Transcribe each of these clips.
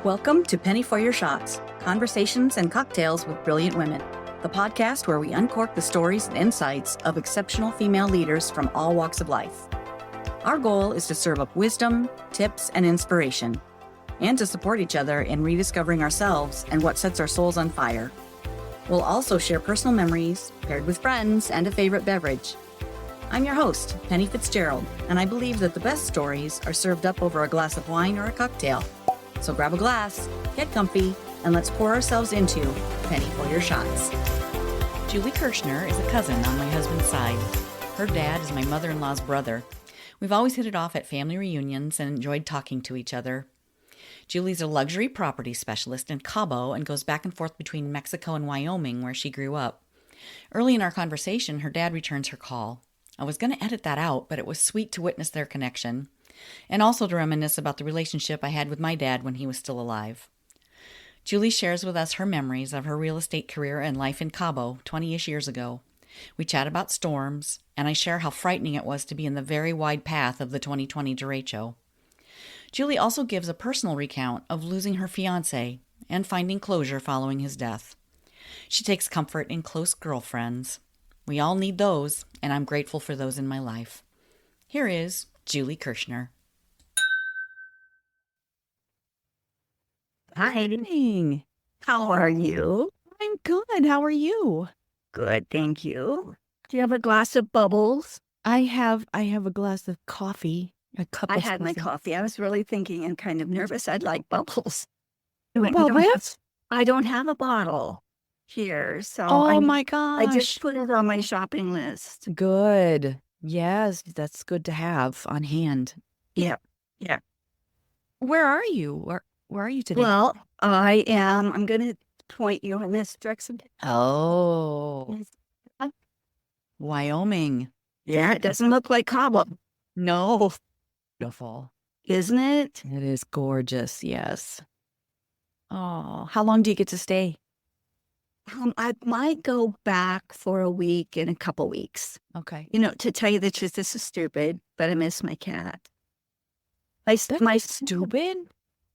Welcome to Penny for Your Shots, Conversations and Cocktails with Brilliant Women, the podcast where we uncork the stories and insights of exceptional female leaders from all walks of life. Our goal is to serve up wisdom, tips, and inspiration, and to support each other in rediscovering ourselves and what sets our souls on fire. We'll also share personal memories, paired with friends and a favorite beverage. I'm your host, Penny Fitzgerald, and I believe that the best stories are served up over a glass of wine or a cocktail. So grab a glass, get comfy, and let's pour ourselves into Penny for Your Shots. Julie Kershner is a cousin on my husband's side. Her dad is my mother-in-law's brother. We've always hit it off at family reunions and enjoyed talking to each other. Julie's a luxury property specialist in Cabo and goes back and forth between Mexico and Wyoming, where she grew up. Early in our conversation, her dad returns her call. I was going to edit that out, but it was sweet to witness their connection, and also to reminisce about the relationship I had with my dad when he was still alive. Julie shares with us her memories of her real estate career and life in Cabo 20-ish years ago. We chat about storms, and I share how frightening it was to be in the very wide path of the 2020 derecho. Julie also gives a personal recount of losing her fiancé and finding closure following his death. She takes comfort in close girlfriends. We all need those, and I'm grateful for those in my life. Here is Julie Kershner. Hi. Morning. How are you? I'm good. How are you? Good, thank you. Do you have a glass of bubbles? I have a glass of coffee. A cup I of had my something. coffee. I was really thinking and kind of nervous. I'd like bubbles. Bubbles? I don't have a bottle here, so Oh my I gosh. just put it on my shopping list. Good. Yes, that's good to have on hand. Yeah. Where are you? Where are you today? Well, I'm going to point you in this direction. Oh, Wyoming. Yeah, it doesn't look like Cabo, No. Beautiful. isn't it? It is gorgeous. Yes. Oh, how long do you get to stay? I might go back for a week in a couple weeks. Okay. You know, to tell you the truth, this is stupid, but I miss my cat. That's My stupid.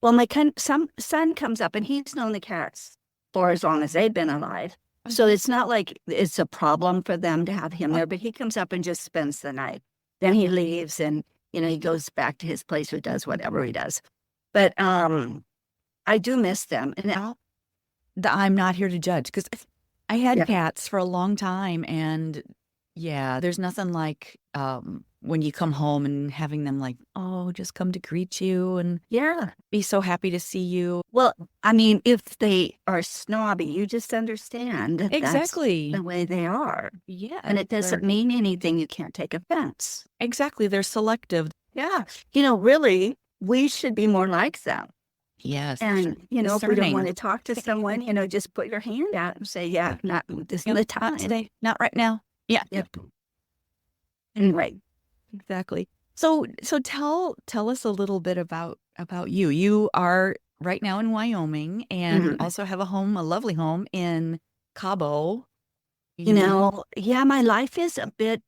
Well, some son comes up, and he's known the cats for as long as they've been alive. So it's not like it's a problem for them to have him there, but he comes up and just spends the night. Then he leaves, and, you know, he goes back to his place or does whatever he does. But I do miss them. And I'm not here to judge because I had Yeah. cats for a long time, and yeah, there's nothing like when you come home and having them like, oh, just come to greet you and yeah. be so happy to see you. Well, I mean, if they are snobby, you just understand that Exactly. that's the way they are. Yeah. And it doesn't mean anything. You can't take offense. Exactly. They're selective. Yeah. You know, really, we should be more like them. Yes. And, you know, if we don't Discerning. want to talk to someone, you know, just put your hand out and say, yeah, not this is the time. Not today. Not right now. Yeah. Yep. Anyway, Exactly. So tell us a little bit about you. You are right now in Wyoming and also have a lovely home in Cabo. you know, yeah, my life is a bit,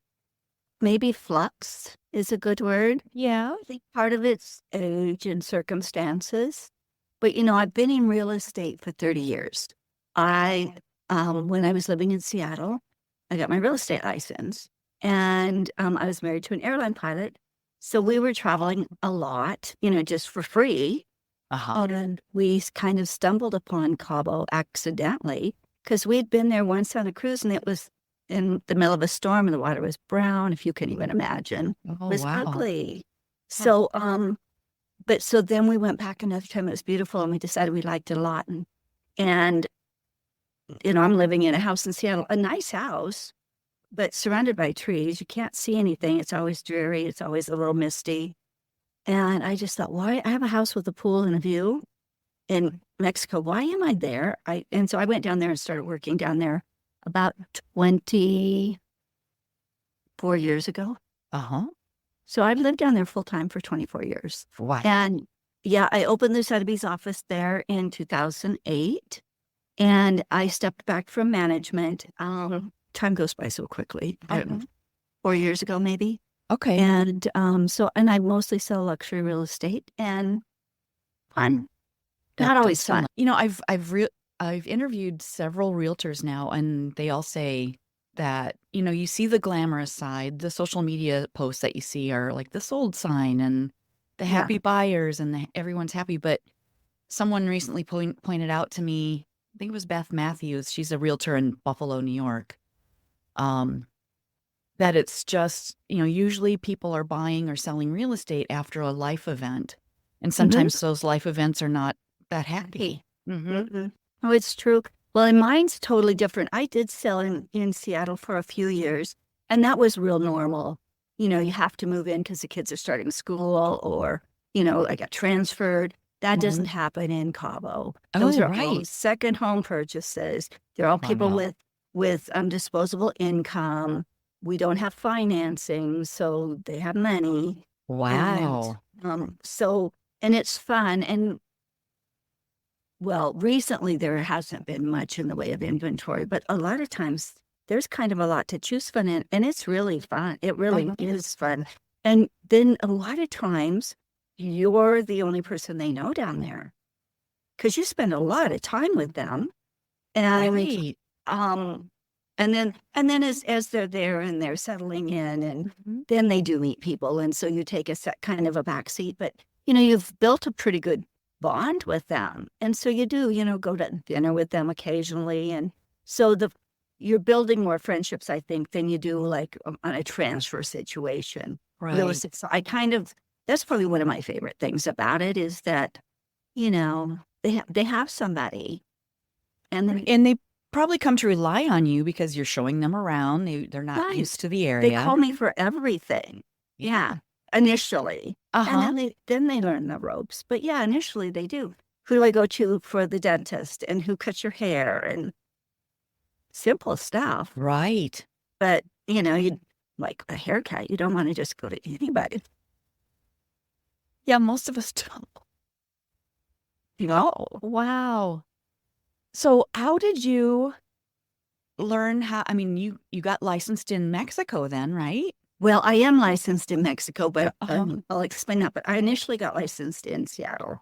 maybe flux is a good word. Yeah. I think part of it's age and circumstances. But, you know, I've been in real estate for 30 years. When I was living in Seattle, I got my real estate license. And I was married to an airline pilot. So we were traveling a lot, you know, just for free. And we kind of stumbled upon Cabo accidentally because we'd been there once on a cruise, and it was in the middle of a storm, and the water was brown, if you can even imagine. Oh, It was wow. ugly. So, but so then we went back another time. It was beautiful, and we decided we liked it a lot. And you know, I'm living in a house in Seattle, a nice house, but surrounded by trees. You can't see anything. It's always dreary. It's always a little misty. And I just thought, why? I have a house with a pool and a view in Mexico. Why am I there? And so I went down there and started working down there about 24 years ago. So I've lived down there full time for 24 years. Wow. And yeah, I opened the Sotheby's office there in 2008. And I stepped back from management. Time goes by so quickly. I don't know, 4 years ago, maybe. Okay. And and I mostly sell luxury real estate and fun. Not always fun. You know, I've interviewed several realtors now, and they all say that, you know, you see the glamorous side. The social media posts that you see are like the sold sign and the happy buyers and everyone's happy. But someone recently pointed out to me, I think it was Beth Matthews, she's a realtor in Buffalo, New York, that it's just, you know, usually people are buying or selling real estate after a life event. And sometimes those life events are not that happy. Oh, it's true. Well, and mine's totally different. I did sell in Seattle for a few years, and that was real normal. You know, you have to move in because the kids are starting school, or, you know, I got transferred. That doesn't happen in Cabo. Those are all second home purchases. They're all people with disposable income. We don't have financing, so they have money. Wow. And it's fun. And well, recently there hasn't been much in the way of inventory, but a lot of times there's kind of a lot to choose from, and it's really fun. It really is fun. And then a lot of times you're the only person they know down there because you spend a lot of time with them. And and then as they're there and they're settling in, and then they do meet people, and so you take a kind of a backseat, but you know, you've built a pretty good bond with them. And so you do, you know, go to dinner with them occasionally. And so you're building more friendships, I think, than you do like on a transfer situation. Right. That's probably one of my favorite things about it is that, you know, they have somebody. And they probably come to rely on you because you're showing them around. They're not used to the area. They call me for everything. Yeah. Initially. And then they learn the ropes. But yeah, initially they do. Who do I go to for the dentist, and who cuts your hair, and simple stuff. Right. But, you know, you like a haircut, you don't want to just go to anybody. Yeah, most of us don't. No. Wow. So how did you learn you got licensed in Mexico then, right? Well, I am licensed in Mexico, but I'll explain that. But I initially got licensed in Seattle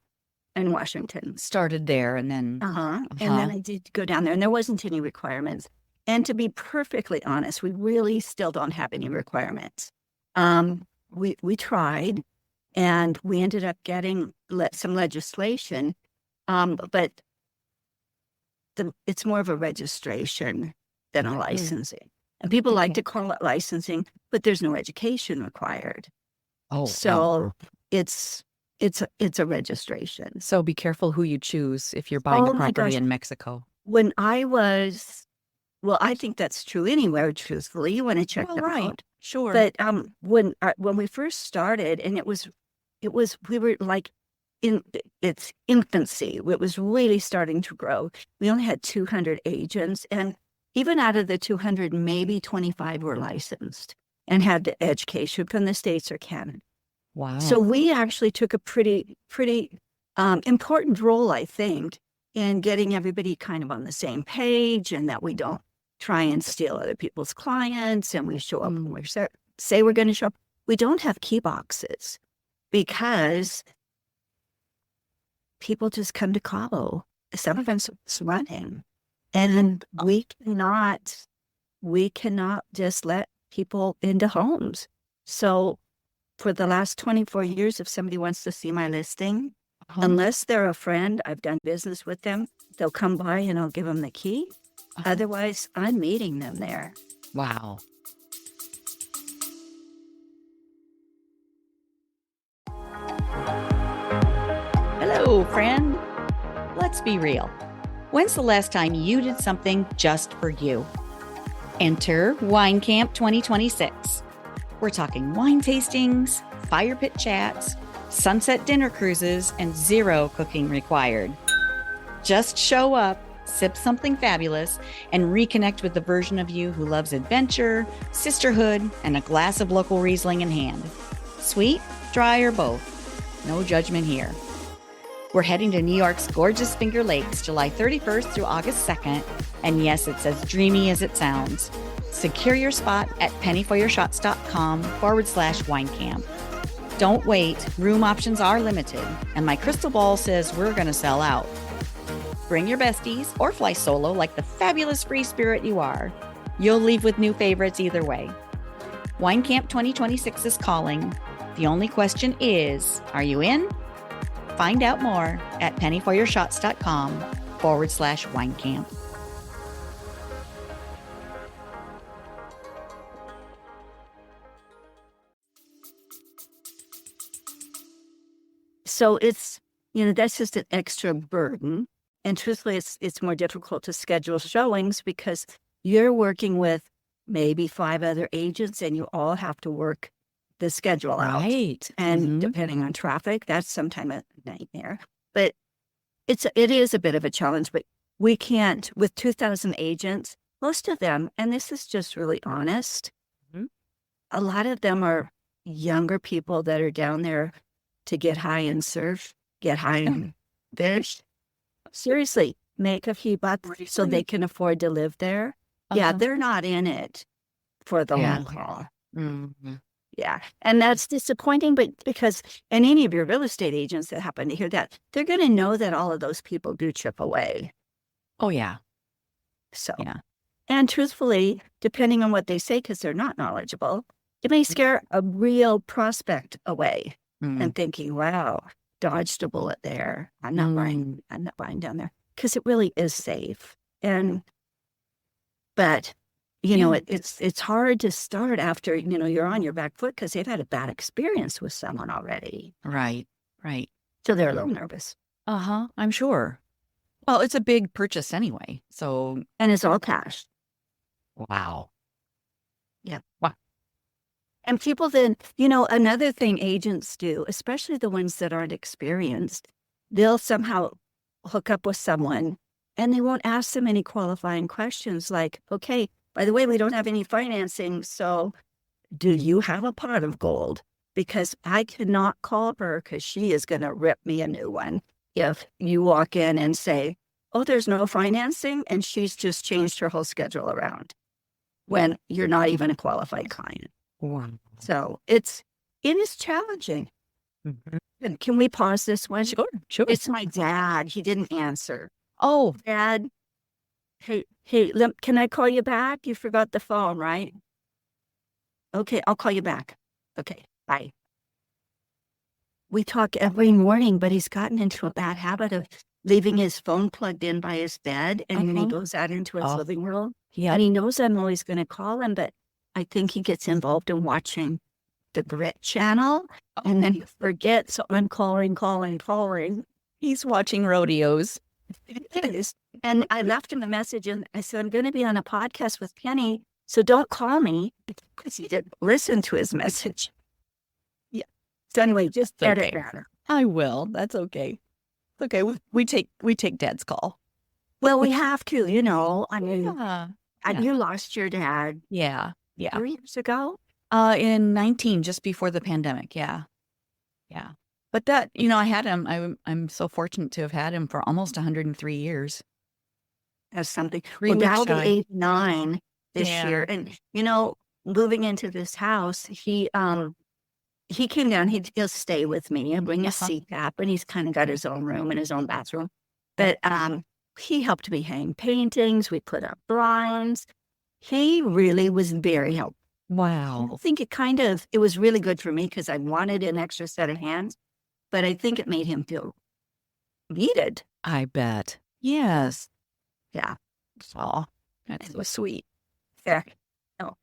and Washington. Started there and then... And then I did go down there, and there wasn't any requirements. And to be perfectly honest, we really still don't have any requirements. We tried, and we ended up getting some legislation, but it's more of a registration than a licensing. And people like to call it licensing, but there's no education required. So it's a registration. So be careful who you choose if you're buying a property in Mexico. When I think that's true anywhere, truthfully. You want to check them out. Sure. But when we first started, and we were like in its infancy. It was really starting to grow. We only had 200 agents, and even out of the 200, maybe 25 were licensed and had the education from the States or Canada. Wow. So we actually took a pretty important role, I think, in getting everybody kind of on the same page, and that we don't try and steal other people's clients, and we show up when we say we're going to show up. We don't have key boxes because people just come to Cabo. Some of us it's running. And we cannot just let people into homes. So for the last 24 years, if somebody wants to see my listing, unless they're a friend, I've done business with them, they'll come by and I'll give them the key. Otherwise, I'm meeting them there. Wow. Hello, friend. Let's be real. When's the last time you did something just for you? Enter Wine Camp 2026. We're talking wine tastings, fire pit chats, sunset dinner cruises, and zero cooking required. Just show up, sip something fabulous, and reconnect with the version of you who loves adventure, sisterhood, and a glass of local Riesling in hand. Sweet, dry, or both. No judgment here. We're heading to New York's gorgeous Finger Lakes, July 31st through August 2nd. And yes, it's as dreamy as it sounds. Secure your spot at pennyforyourshots.com/winecamp. Don't wait. Room options are limited, and my crystal ball says we're going to sell out. Bring your besties or fly solo like the fabulous free spirit you are. You'll leave with new favorites either way. Wine Camp 2026 is calling. The only question is, are you in? Find out more at pennyforyourshots.com/wine camp. So it's, that's just an extra burden. And truthfully, it's more difficult to schedule showings because you're working with maybe 5 other agents and you all have to work the schedule out. Right. And depending on traffic, that's sometimes a nightmare. But it is a bit of a challenge, but we can't, with 2,000 agents, most of them, and this is just really honest, a lot of them are younger people that are down there to get high and surf, get high and fish. Seriously, make a few bucks so they can afford to live there. Yeah, they're not in it for the long haul. Yeah, and that's disappointing, but because, and any of your real estate agents that happen to hear that, they're going to know that all of those people do chip away. Oh, yeah. So, yeah. And truthfully, depending on what they say, because they're not knowledgeable, it may scare a real prospect away and thinking, wow, dodged a bullet there. I'm not buying down there because it really is safe. But it's hard to start after, you're on your back foot because they've had a bad experience with someone already. Right. So they're a little nervous. I'm sure. Well, it's a big purchase anyway. So, and it's all cash. Wow. Yeah. Wow. And people then, another thing agents do, especially the ones that aren't experienced, they'll somehow hook up with someone and they won't ask them any qualifying questions like, okay, by the way, we don't have any financing, so do you have a pot of gold? Because I cannot call her because she is going to rip me a new one if you walk in and say, oh, there's no financing, and she's just changed her whole schedule around when you're not even a qualified client. Wow. So it is challenging. And can we pause this one? Sure. It's my dad. He didn't answer. Oh, Dad. Hey, can I call you back? You forgot the phone, right? Okay, I'll call you back. Okay, bye. We talk every morning, but he's gotten into a bad habit of leaving his phone plugged in by his bed, and then he goes out into his living room. Yeah. And he knows I'm always going to call him, but I think he gets involved in watching the Grit channel, and then he forgets, so I'm calling. He's watching rodeos. It is. And I left him a message, and I said, I'm going to be on a podcast with Penny, so don't call me, because he didn't listen to his message. Yeah. So anyway, just edit that. I will. That's okay. It's okay. We take Dad's call. Well, we have to, I mean, Yeah. you lost your dad. Yeah. 3 years ago? In 19, just before the pandemic. Yeah. But that, I had him. I'm so fortunate to have had him for almost 103 years. As something. Three Well, now weeks the shy. 89 this year. And, moving into this house, he came down, he'll stay with me and bring a CPAP, and he's kind of got his own room and his own bathroom. But he helped me hang paintings. We put up blinds. He really was very helpful. Wow. I think it was really good for me because I wanted an extra set of hands, but I think it made him feel needed. I bet. Yes. Yeah. Oh, that's so sweet. Fair. Oh,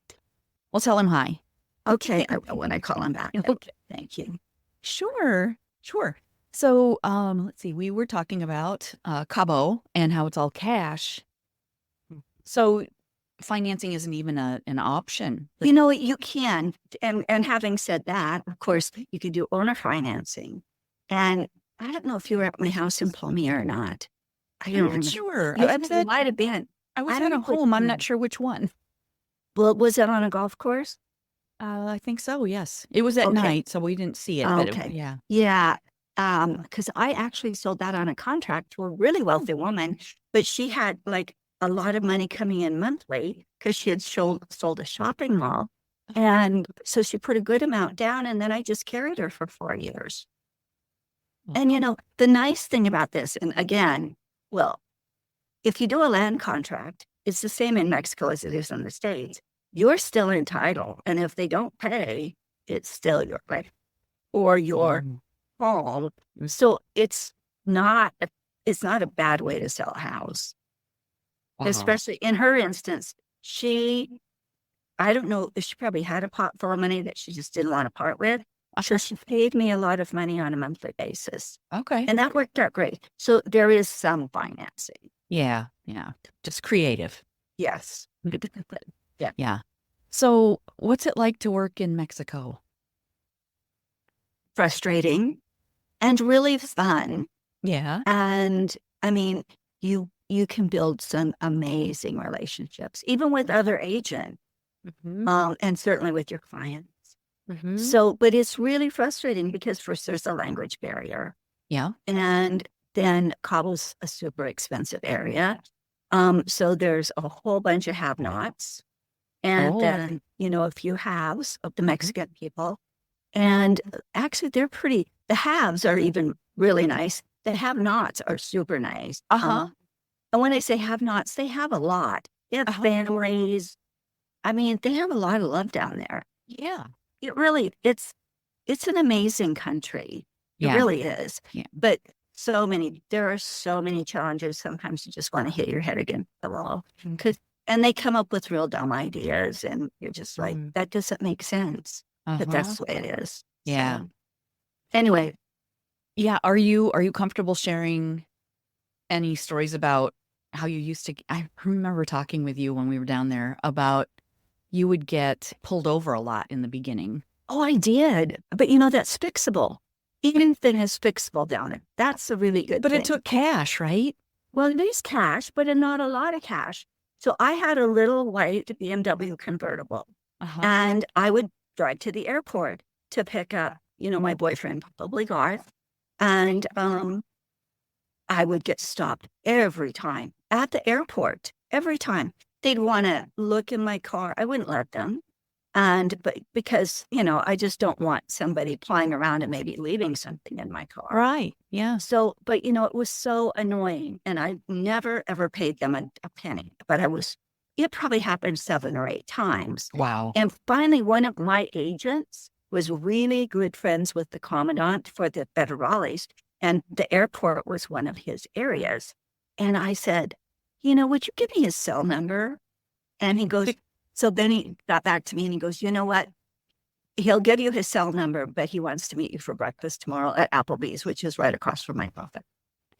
We'll tell him hi. okay. I will when I call him back. Okay. Thank you. Sure. So, let's see. We were talking about Cabo and how it's all cash. So, financing isn't even an option. You can. And having said that, of course, you can do owner financing. And I don't know if you were at my house in Palmyra or not. I don't remember. Sure. It might have been. I was I at don't a know which home. I'm one. not sure which one. Well, was it on a golf course? I think so. Yes. It was at Okay. night, so we didn't see it. Oh, But okay. yeah. Yeah. Because I actually sold that on a contract to a really wealthy woman, but she had like a lot of money coming in monthly because she had sold a shopping mall. And so she put a good amount down, and then I just carried her for 4 years. And, the nice thing about this, and again, well, if you do a land contract, it's the same in Mexico as it is in the States. You're still entitled. And if they don't pay, it's still your right or your home. So it's not a bad way to sell a house. Especially in her instance, I don't know, she probably had a pot full of money that she just didn't want to part with. So she paid me a lot of money on a monthly basis. Okay. And that worked out great. So there is some financing. Yeah. Just creative. Yes. Yeah. So what's it like to work in Mexico? Frustrating and really fun. Yeah. And I mean, you can build some amazing relationships, even with other agents, and certainly with your clients. So, but it's really frustrating because first there's a language barrier. Yeah. And then Cabo's a super expensive area. So there's a whole bunch of have-nots. And then, a few haves of the Mexican people. And actually the haves are even really nice. The have-nots are super nice. And when I say have-nots, they have a lot. They have families. I mean, they have a lot of love down there. Yeah. It really, it's an amazing country. It really is. Yeah. But there are so many challenges. Sometimes you just want to hit your head against the wall. And they come up with real dumb ideas. And you're just like, that doesn't make sense. But that's the way it is. Yeah. So, anyway. Yeah. Are you comfortable sharing any stories about how you used to, I remember talking with you when we were down there about you would get pulled over a lot in the beginning. Oh, I did. But that's fixable. Anything is fixable down there. That's a really good thing. But it took cash, right? Well, it is cash, but not a lot of cash. So I had a little white BMW convertible. And I would drive to the airport to pick up, my boyfriend, probably Garth. And I would get stopped every time at the airport, every time. They'd want to look in my car. I wouldn't let them. But because, I just don't want somebody flying around and maybe leaving something in my car. Right. Yeah. So, but, it was so annoying. And I never, ever paid them a penny. But it probably happened 7 or 8 times. Wow. And finally, one of my agents was really good friends with the commandant for the federales. And the airport was one of his areas. And I said, would you give me his cell number? And he goes, so then he got back to me and he goes, you know what? He'll give you his cell number, but he wants to meet you for breakfast tomorrow at Applebee's, which is right across from my office.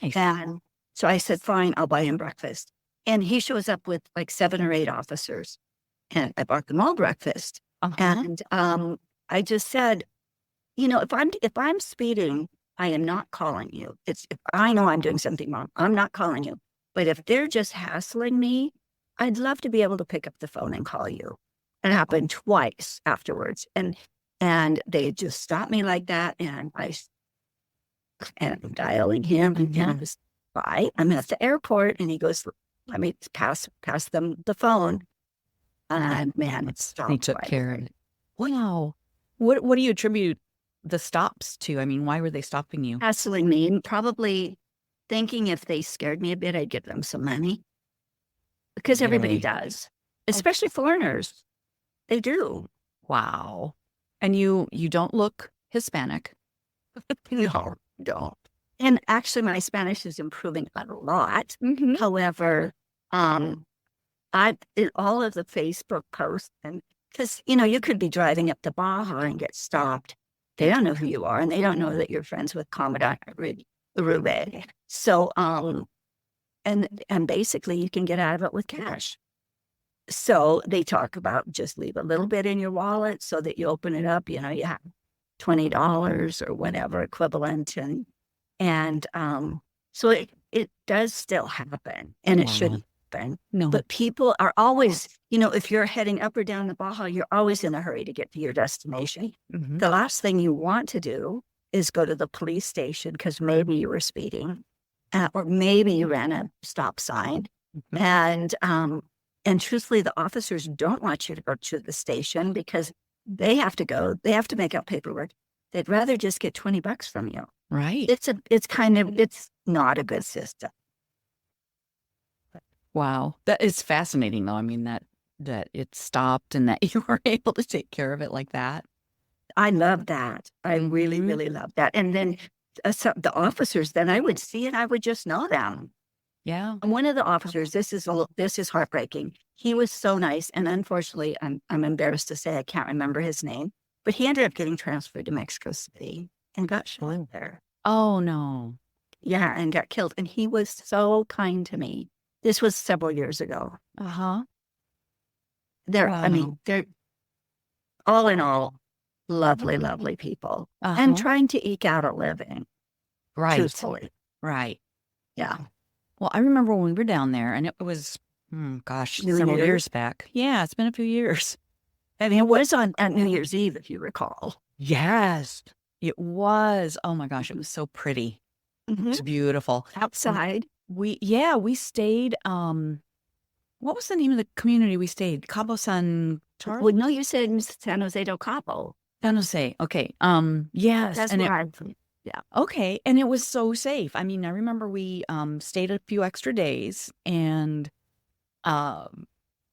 Nice. And so I said, fine, I'll buy him breakfast. And he shows up with like 7 or 8 officers. And I bought them all breakfast. And I just said, if I'm speeding, I am not calling you. If I know I'm doing something wrong, I'm not calling you. But if they're just hassling me, I'd love to be able to pick up the phone and call you. It happened twice afterwards. And they just stopped me like that. And I'm dialing him. And I was, bye, I'm at the airport. And he goes, let me pass them the phone. And man, it stopped. He took care of it. Wow. What do you attribute the stops to? I mean, why were they stopping you? Hassling me, probably thinking if they scared me a bit, I'd give them some money. Because everybody does, especially foreigners. They do. Wow. And you don't look Hispanic. No, don't. And actually, my Spanish is improving a lot. However, in all of the Facebook posts, and because, you could be driving up to Baja and get stopped. They don't know who you are, and they don't know that you're friends with Commandant Rube. So, and basically you can get out of it with cash. So they talk about just leave a little bit in your wallet so that you open it up, you have $20 or whatever equivalent. And so it does still happen, and it shouldn't happen. No. But people are always, if you're heading up or down the Baja, you're always in a hurry to get to your destination. The last thing you want to do is go to the police station because maybe you were speeding or maybe you ran a stop sign. And And truthfully, the officers don't want you to go to the station because they have to go. They have to make out paperwork. They'd rather just get $20 from you. Right. It's not a good system. Wow. That is fascinating, though. I mean, that it stopped and that you were able to take care of it like that. I love that. I really, Mhm. really love that. And then the officers, then I would see it. I would just know them. Yeah. And one of the officers, this is heartbreaking. He was so nice. And unfortunately, I'm embarrassed to say I can't remember his name, but he ended up getting transferred to Mexico City and got shot there. Oh, no. Yeah, and got killed. And he was so kind to me. This was several years ago. Uh-huh. They're all in all, lovely, lovely people. And Uh-huh. trying to eke out a living, Right. truthfully. Right. Yeah. Well, I remember when we were down there, and it was, New several Year's? years back. Yeah, it's been a few years. And it was on New Year's Eve, if you recall. Yes. It was. Oh my gosh, it was so pretty. It was beautiful. Outside. We stayed, what was the name of the community we stayed? Cabo San Charles? Well, no, you said in San Jose del Cabo. San Jose. Okay. Yes. That's and where it, I'm from. Yeah. okay. And it was so safe. I mean, I remember we stayed a few extra days and I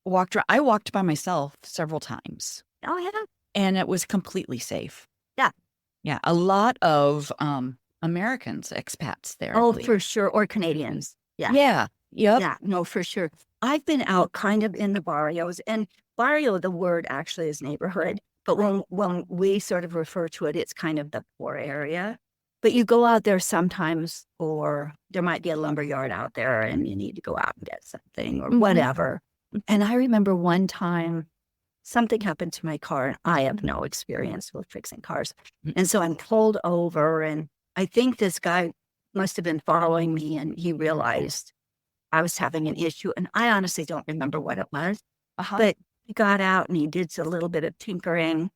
walked by myself several times. Oh, yeah. And it was completely safe. Yeah. Yeah. A lot of Americans, expats there. I Oh, believe. for sure. Or Canadians. Yeah. Yeah. Yep. Yeah. No, for sure. I've been out kind of in the barrios, and barrio, the word actually is neighborhood. But when we sort of refer to it, it's kind of the poor area. But you go out there sometimes, or there might be a lumber yard out there and you need to go out and get something or whatever. And I remember one time something happened to my car, and I have no experience with fixing cars. And so I'm pulled over, and I think this guy must have been following me, and he realized I was having an issue. And I honestly don't remember what it was, but he got out and he did a little bit of tinkering,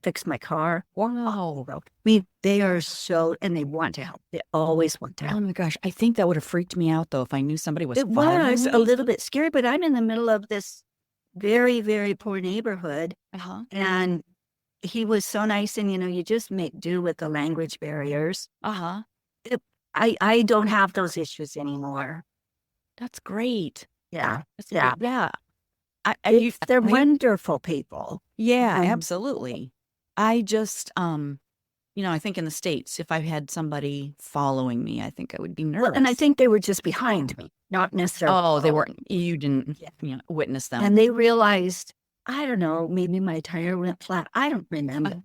fixed my car. Wow. I mean, they are so, and they want to help. They always want to Oh help. my gosh. I think that would have freaked me out, though, if I knew somebody was It following was me. a little bit scary, but I'm in the middle of this very, very poor neighborhood. And he was so nice. And, you just make do with the language barriers. I don't have those issues anymore. That's great. Yeah. That's Yeah. great. Yeah. They're wonderful people. Yeah, Um, absolutely. I just, I think in the States, if I had somebody following me, I think I would be nervous. Well, and I think they were just behind me, not necessarily. Oh, they following weren't, you didn't, witness them. And they realized, I don't know, maybe my tire went flat. I don't remember.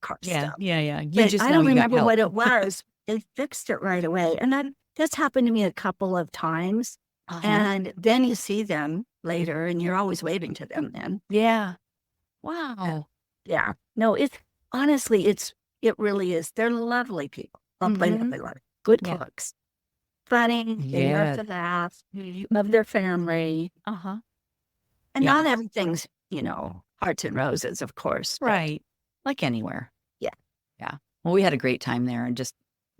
Car stuff. Yeah. You But just I know don't you got remember help. what it was. They fixed it right away. And that's happened to me a couple of times. And then you see them later, and you're always waving to them then. Yeah. Wow. Yeah. No, honestly, it really is. They're lovely people. Lovely, lovely, lovely. Good Yeah. cooks. Funny. They love to laugh. Love their family. And Yeah. not everything's, hearts and roses, of course. but Right. Like anywhere. Yeah. Yeah. Well, we had a great time there, and just,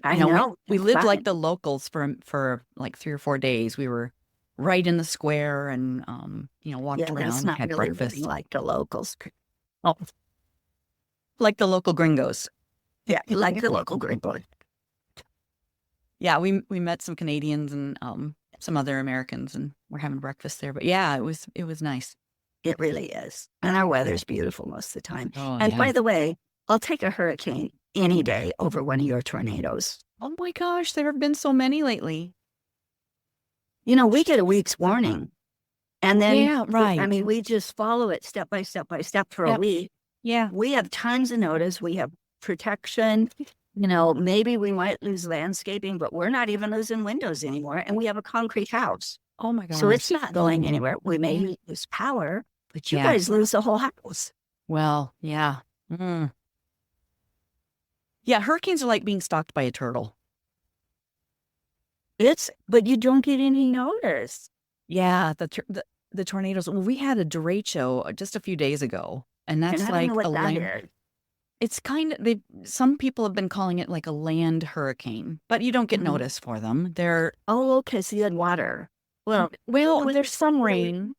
I we know. lived Fun. like the locals for like 3 or 4 days. We were right in the square and, walked Yeah, around, that's not had really breakfast. living like the locals. Oh, like the local gringos. Yeah, like the local gringo. Yeah, we met some Canadians and some other Americans, and we're having breakfast there. But yeah, it was nice. It really is. And our weather's beautiful most of the time. Oh, And yeah. by the way, I'll take a hurricane any day over one of your tornadoes. Oh my gosh, there have been so many lately. We get a week's warning. And then, Yeah, right. I mean, we just follow it step by step by step for a Yep. week. Yeah. We have tons of notice. We have protection. Maybe we might lose landscaping, but we're not even losing windows anymore. And we have a concrete house. Oh my gosh. So it's not going anywhere. We may lose power, but you Yeah. guys lose the whole house. Well, yeah. Yeah, hurricanes are like being stalked by a turtle. But you don't get any notice. Yeah, the tornadoes. Well, we had a derecho just a few days ago, and that's And I like don't know a what that land. is. It's kind of some people have been calling it like a land hurricane, but you don't get notice for them. They're Oh, okay. So you had water. Well, Well, there's some rain.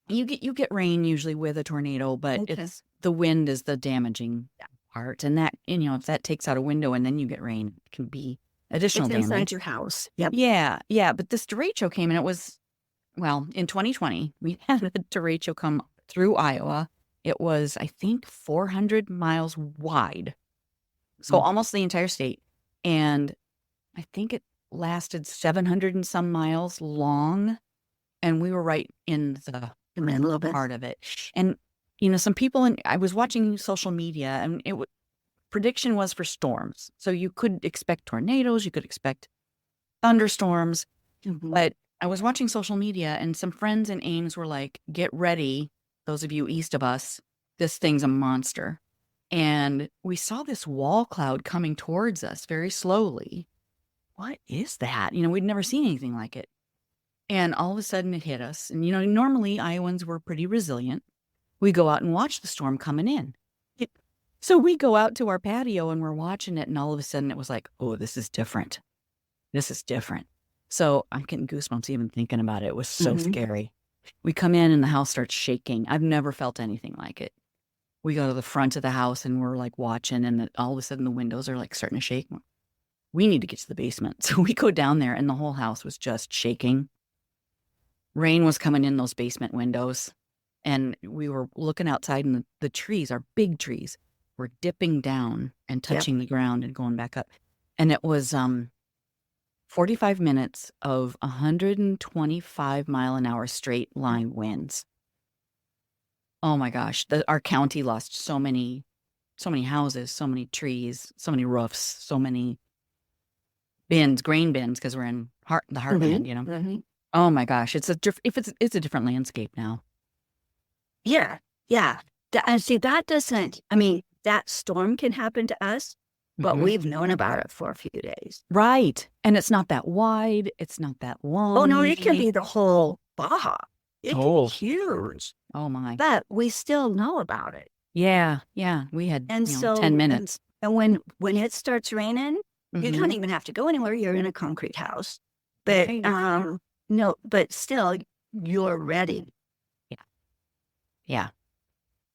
You get rain usually with a tornado, but Okay. it's the wind is the damaging part. And that, if that takes out a window and then you get rain, it can be additional it's inside damage. your house. Yep. Yeah. But this derecho came and it was, well, in 2020, we had a derecho come through Iowa. It was, I think, 400 miles wide. So almost the entire state. And I think it lasted 700 and some miles long. And we were right in the middle of it. part of it. And, some people, I was watching social media and prediction was for storms. So you could expect tornadoes, you could expect thunderstorms. But I was watching social media and some friends in Ames were like, get ready, those of you east of us, this thing's a monster. And we saw this wall cloud coming towards us very slowly. What is that? We'd never seen anything like it. And all of a sudden it hit us. And, normally Iowans were pretty resilient. We go out and watch the storm coming in. So we go out to our patio and we're watching it. And all of a sudden it was like, oh, this is different. This is different. So I'm getting goosebumps even thinking about it. It was so scary. We come in and the house starts shaking. I've never felt anything like it. We go to the front of the house and we're like watching and all of a sudden the windows are like starting to shake. We need to get to the basement. So we go down there and the whole house was just shaking. Rain was coming in those basement windows. And we were looking outside and the trees, our big trees, were dipping down and touching the ground and going back up. And it was 45 minutes of 125 mile an hour straight line winds. Oh my gosh. Our county lost so many houses, so many trees, so many roofs, so many grain bins, because we're in the heartland, Oh my gosh. It's a different landscape now. Yeah. And see, that doesn't, that storm can happen to us, but we've known about it for a few days. Right. And it's not that wide. It's not that long. Oh, no, it can be the whole Baja. It can be huge. Oh, my. But we still know about it. Yeah. We had 10 minutes. And when it starts raining, you don't even have to go anywhere. You're in a concrete house. But no, but still, you're ready. Yeah.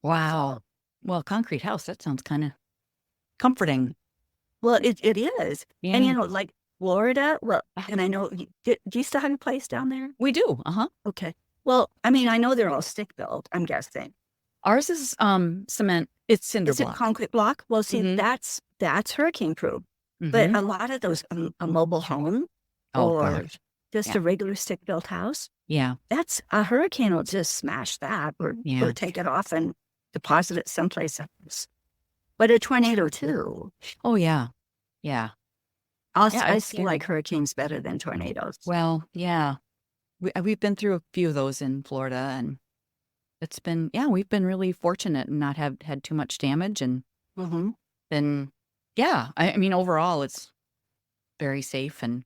Wow. Well, concrete house, that sounds kind of comforting. Well, it is. Yeah. And, like Florida, well, and I know, do you still have a place down there? We do. Okay. Well, I know they're all stick built, I'm guessing. Ours is cement. It's cinder block. Is it concrete block? Well, see, that's hurricane proof. But a lot of those, a mobile home or just a regular stick built house. Yeah. That's a hurricane will just smash that or take it off and deposit it someplace else. But a tornado too. Oh, yeah. Yeah. I still like hurricanes better than tornadoes. Well, yeah. We've been through a few of those in Florida and it's been, we've been really fortunate and not have had too much damage. And then, overall it's very safe. And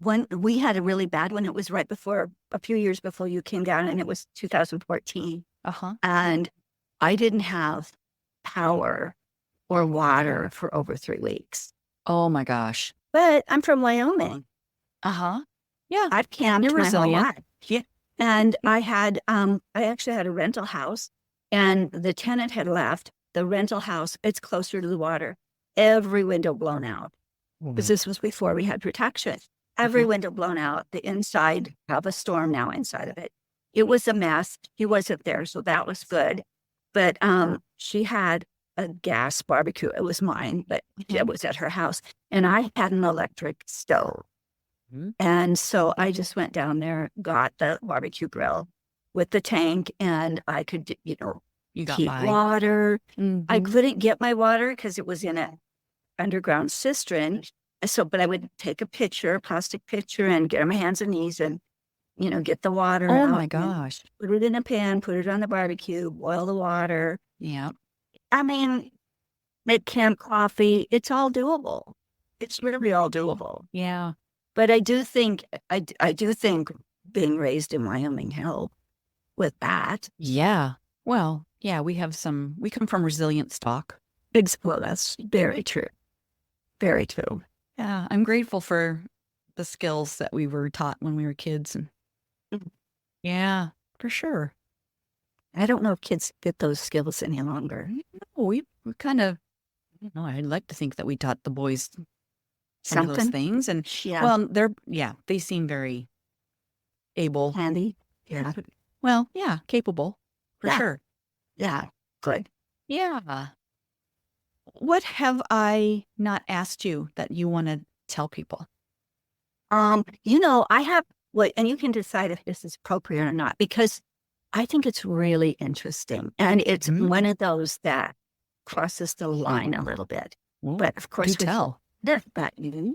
when we had a really bad one, it was right before, a few years before you came down, and it was 2014. And I didn't have power or water for over 3 weeks. Oh my gosh. But I'm from Wyoming. Yeah. I've camped my whole life. Yeah. And I actually had a rental house, and the tenant had left the rental house. It's closer to the water. Every window blown out. Because this was before we had protection. Every window blown out. The inside of a storm now inside of it. It was a mess. He wasn't there, so that was good. But she had a gas barbecue. It was mine, but it was at her house. And I had an electric stove. And so I just went down there, got the barbecue grill with the tank, and I could, you got heat by. water. I couldn't get my water because it was in an underground cistern. So, but I would take a plastic pitcher, and get on my hands and knees and, get the water out. Oh my gosh. Put it in a pan, put it on the barbecue, boil the water. Yeah. Make canned coffee. It's all doable. It's really all doable. Yeah. But I do think being raised in Wyoming helped with that. Yeah. Well, yeah, we come from resilient stock. Well, that's very true. Very true. Yeah. I'm grateful for the skills that we were taught when we were kids. And Yeah, for sure. I don't know if kids get those skills any longer. No, we kind of, I don't know, I'd like to think that we taught the boys some of those Something? things. And Yeah. well, they seem very able. Handy? Yeah. Well, yeah, capable for Yeah. sure. Yeah. Good. Yeah. What have I not asked you that you want to tell people? I have and you can decide if this is appropriate or not, because I think it's really interesting. And it's Mhm. one of those that crosses the line a little bit. Well, But of course, do tell. but you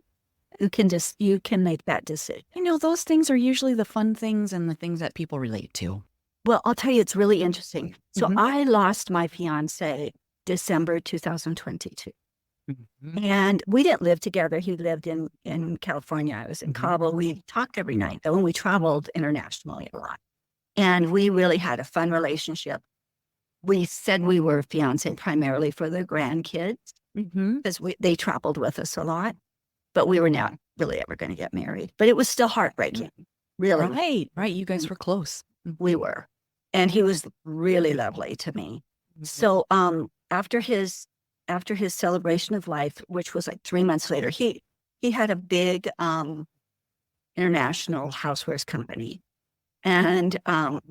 can make that decision. Those things are usually the fun things and the things that people relate to. Well, I'll tell you, it's really interesting. So Mhm. I lost my fiance December 2022. Mhm. And we didn't live together. He lived in California. I was in Mhm. Cabo. We talked every night, though, and we traveled internationally a lot. And we really had a fun relationship. We said we were fiancé primarily for the grandkids Mhm. because they traveled with us a lot, but we were not really ever going to get married. But it was still heartbreaking, really. Right. You guys were close. We were. And he was really lovely to me. Mhm. So after his celebration of life, which was like 3 months later, he had a big international housewares company. And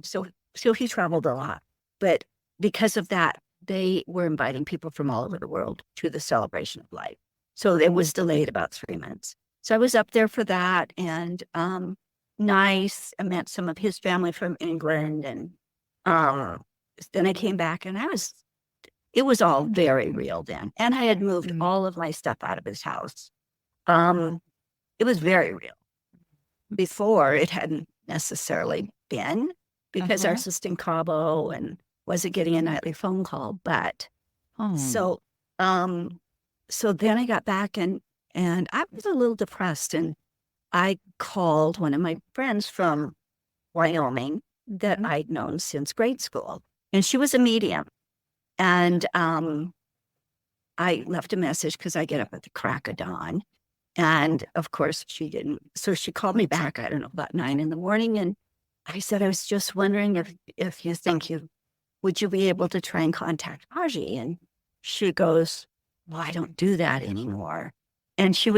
so he traveled a lot. But because of that, they were inviting people from all over the world to the celebration of life. So it was delayed about 3 months. So I was up there for that, and nice. I met some of his family from England, and then I came back, and it was all very real then. And I had moved all of my stuff out of his house. It was very real. Before, it hadn't necessarily been, because our sister in Cabo and wasn't getting a nightly phone call. But so then I got back, and I was a little depressed, and I called one of my friends from Wyoming that I'd known since grade school, and she was a medium. And I left a message because I get up at the crack of dawn. And of course she didn't. So she called me back, I don't know, about 9 a.m. And I said, I was just wondering if you think would you be able to try and contact Aji? And she goes, well, I don't do that anymore. And she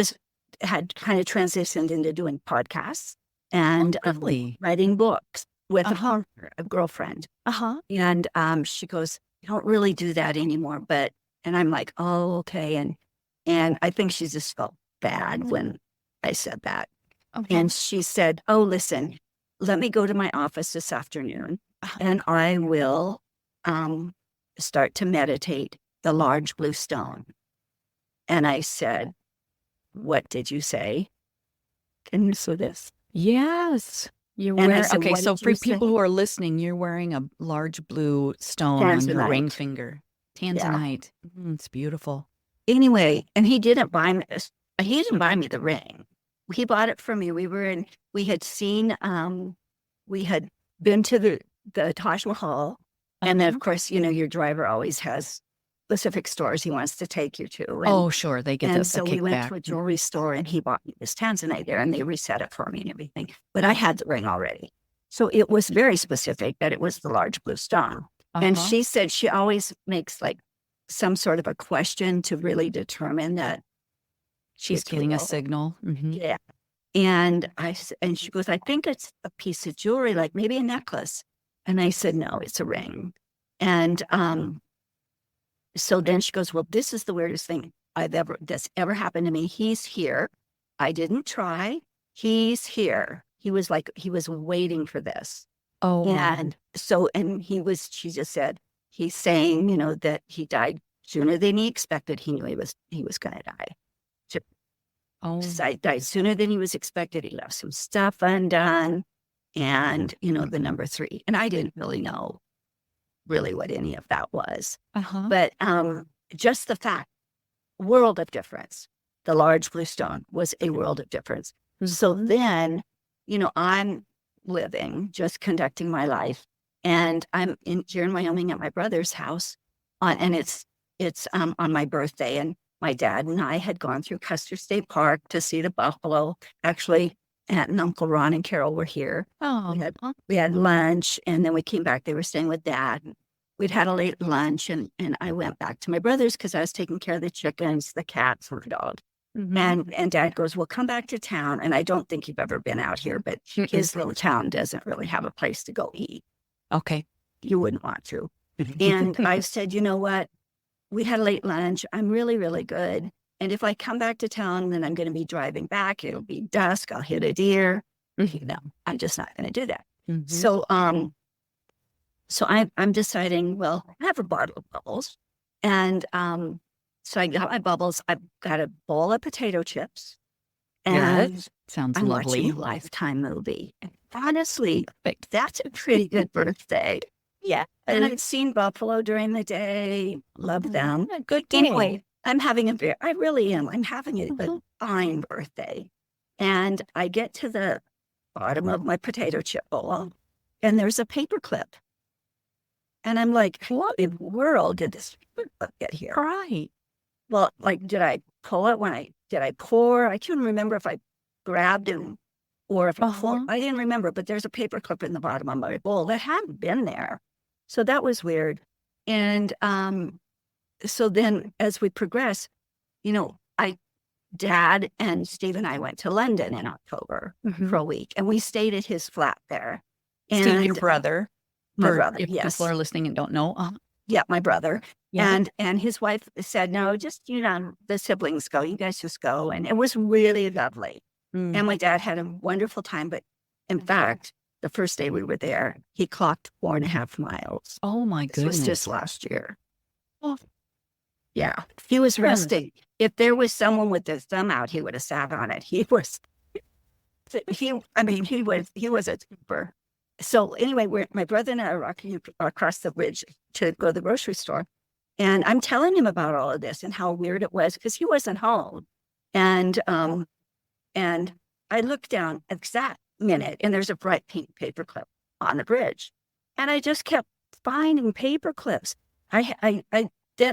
had kind of transitioned into doing podcasts and writing books with a girlfriend. And she goes, I don't really do that anymore. And I'm like, oh, okay. And I think she just felt bad when I said that. And she said, oh, listen, let me go to my office this afternoon, and I will start to meditate the large blue stone. And I said, what did you say? Can you see this? Yes. You're And I wearing, said, okay, what so did for you say? people who are listening, you're wearing a large blue stone on your ring Tanzanite. finger. Tanzanite. It's beautiful. Anyway, and he didn't buy me this. He didn't buy me the ring. He bought it for me. We had seen, we had been to the Taj Mahal. And then, of course, your driver always has specific stores he wants to take you to. And, Oh, sure. They get and the so we went to a jewelry store, and he bought me this Tanzanite there, and they reset it for me and everything. But I had the ring already. So it was very specific that it was the large blue stone. And she said she always makes like some sort of a question to really determine that she's getting a signal. Yeah. And she goes, I think it's a piece of jewelry, like maybe a necklace. And I said, no, it's a ring. And so then she goes, well, this is the weirdest thing that's ever happened to me. He's here. I didn't try. He's here. He was waiting for this. Oh, and so, she just said, he's saying, that he died sooner than he expected. He knew he was going to die. Died sooner than he was expected. He left some stuff undone, and the number 3. And I didn't really know what any of that was. But just the fact, world of difference. The large blue stone was a world of difference. So then, I'm living, just conducting my life, and I'm here in Wyoming at my brother's house, and it's on my birthday, and my dad and I had gone through Custer State Park to see the buffalo, actually, Aunt and Uncle Ron and Carol were here. Oh, We had lunch, and then we came back. They were staying with Dad. We'd had a late lunch, and I went back to my brother's because I was taking care of the chickens, the cats, and the dog. And Dad goes, well, come back to town. And I don't think you've ever been out here, but his little town doesn't really have a place to go eat. okay. You wouldn't want to. And I said, you know what? We had a late lunch. I'm really, really good. And if I come back to town, then I'm going to be driving back. It'll be dusk. I'll hit a deer. You know, I'm just not going to do that. So, so I'm deciding, well, I have a bottle of bubbles. And so I got my bubbles. I've got a bowl of potato chips. And Sounds I'm lovely. watching a Lifetime movie. And honestly, that's a pretty good birthday. Yeah. And I've seen Buffalo during the day. Love them. Good Anyway, I really am. I'm having a fine birthday. And I get to the bottom of my potato chip bowl, and there's a paper clip. And I'm like, what in the world did this paper clip get here? Right. Well, like, did I pull it did I pour? I couldn't remember if I grabbed it or if I poured. I didn't remember, but there's a paper clip in the bottom of my bowl that hadn't been there. So that was weird. And so then as we progress, you know, Dad and Steve and I went to London in October for a week, and we stayed at his flat there. And Steve, your brother. My brother, if yes. people are listening and don't know. Yeah, my brother. Yeah. And his wife said, no, just, you know, the siblings go. You guys just go. And it was really lovely. And my dad had a wonderful time. But in fact, the first day we were there, he clocked 4.5 miles. Oh, my This goodness. was just last year. Oh. Yeah. He was resting. If there was someone with his thumb out, he would have sat on it. He was a trooper. So anyway, my brother and I are walking across the bridge to go to the grocery store. And I'm telling him about all of this and how weird it was because he wasn't home. And I looked down at that minute, and there's a bright pink paper clip on the bridge. And I just kept finding paper clips. I